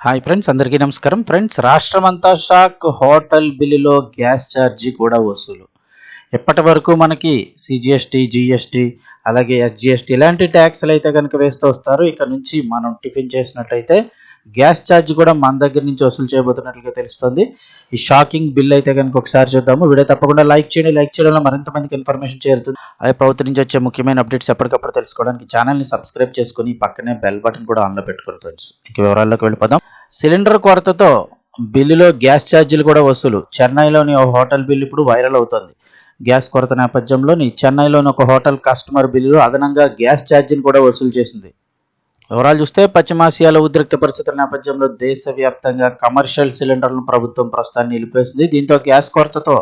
Hi friends, అందరికీ నమస్కారం. Friends, రాష్ట్రమంతా షాక్. హోటల్ బిల్లులో గ్యాస్ ఛార్జీ కూడా వసూలు. ఇప్పటి వరకు మనకి సిజిఎస్టీ, జిఎస్టీ, అలాగే ఎస్జిఎస్టీ ఇలాంటి ట్యాక్స్లు అయితే కనుక వేస్తూ వస్తారు. ఇక్కడ నుంచి మనం టిఫిన్ చేసినట్టయితే గ్యాస్ ఛార్జ్ కూడా మన దగ్గర నుంచి వసూలు చేయబోతున్నట్లుగా తెలుస్తుంది. ఈ షాకింగ్ బిల్ అయితే కనుక ఒకసారి చూద్దాము. వీడియో తప్పకుండా లైక్ చేయండి. లైక్ చేయడం వల్ల మరింత మందికి ఇన్ఫర్మేషన్ చేరుతుంది. అలాగే ప్రభుత్వం నుంచి వచ్చే ముఖ్యమైన అప్డేట్స్ ఎప్పటికప్పుడు తెలుసుకోవడానికి ఛానల్ని సబ్స్క్రైబ్ చేసుకుని పక్కనే బెల్ బటన్ కూడా ఆన్లో పెట్టుకోండి. ఫ్రెండ్స్, ఇక వివరాల్లోకి వెళ్ళిపోదాం. సిలిండర్ కొరతతో బిల్లులో గ్యాస్ ఛార్జీలు కూడా వసూలు. చెన్నైలోని ఓ హోటల్ బిల్లు ఇప్పుడు వైరల్ అవుతోంది. గ్యాస్ కొరత నేపథ్యంలోని చెన్నైలోని ఒక హోటల్ కస్టమర్ బిల్లులో అదనంగా గ్యాస్ ఛార్జీని కూడా వసూలు చేసింది. వివరాలు చూస్తే, పశ్చిమాసియాలో ఉద్రిక్త పరిస్థితుల నేపథ్యంలో దేశవ్యాప్తంగా కమర్షియల్ సిలిండర్లను ప్రభుత్వం ప్రస్తుతాన్ని నిలిపేసింది. దీంతో గ్యాస్ కొరతతో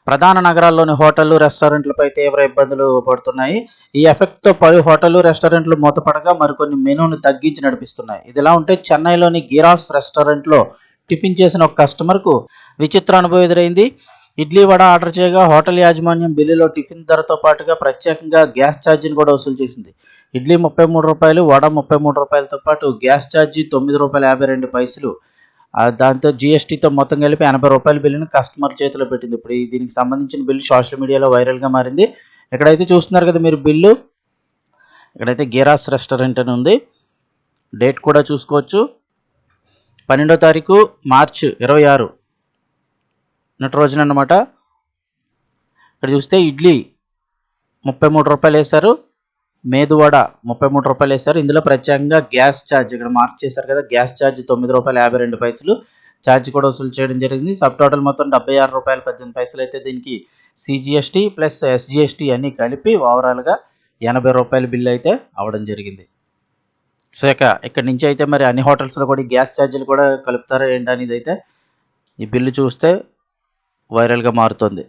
ప్రధాన నగరాల్లోని హోటళ్లు, రెస్టారెంట్లపై తీవ్ర ఇబ్బందులు పడుతున్నాయి. ఈ ఎఫెక్ట్తో పలు హోటళ్లు, రెస్టారెంట్లు మూతపడగా మరికొన్ని మెనూను తగ్గించి నడిపిస్తున్నాయి. ఇదిలా ఉంటే చెన్నైలోని గిరాస్ రెస్టారెంట్లో టిఫిన్ చేసిన ఒక కస్టమర్కు విచిత్ర అనుభవం ఎదురైంది. ఇడ్లీ, వడ ఆర్డర్ చేయగా హోటల్ యాజమాన్యం బిల్లులో టిఫిన్ ధరతో పాటుగా ప్రత్యేకంగా గ్యాస్ ఛార్జీని కూడా వసూలు చేసింది. ఇడ్లీ రూ. 33, వడ రూ. 33తో పాటు గ్యాస్ ఛార్జీ రూ. 9.52. దాంతో జీఎస్టీతో మొత్తం కలిపి రూ. 80 బిల్లును కస్టమర్ చేతిలో పెట్టింది. ఇప్పుడు దీనికి సంబంధించిన బిల్లు సోషల్ మీడియాలో వైరల్గా మారింది. ఇక్కడైతే చూస్తున్నారు కదా మీరు బిల్లు. ఇక్కడైతే గిరాస్ రెస్టారెంట్ అని ఉంది. డేట్ కూడా చూసుకోవచ్చు. 12వ తారీఖు మార్చి 26 నటి రోజున అన్నమాట. ఇక్కడ చూస్తే ఇడ్లీ రూ. 33 వేశారు. మేదువడ రూ. 33 వేశారు. ఇందులో ప్రత్యేకంగా గ్యాస్ ఛార్జ్ ఇక్కడ మార్క్ చేశారు కదా, గ్యాస్ ఛార్జ్ రూ. 9.52 ఛార్జ్ కూడా వసూలు చేయడం జరిగింది. సబ్ టోటల్ మొత్తం రూ. 76.18 అయితే దీనికి సిజిఎస్టీ ప్లస్ ఎస్జిఎస్టీ అన్నీ కలిపి ఓవరాల్గా రూ. 80 బిల్లు అయితే అవ్వడం జరిగింది. సో ఇక్కడి నుంచి అయితే మరి అన్ని హోటల్స్లో కూడా ఈ గ్యాస్ ఛార్జీలు కూడా కలుపుతారా ఏంటనేది అయితే ఈ బిల్లు చూస్తే వైరల్గా మారుతుంది.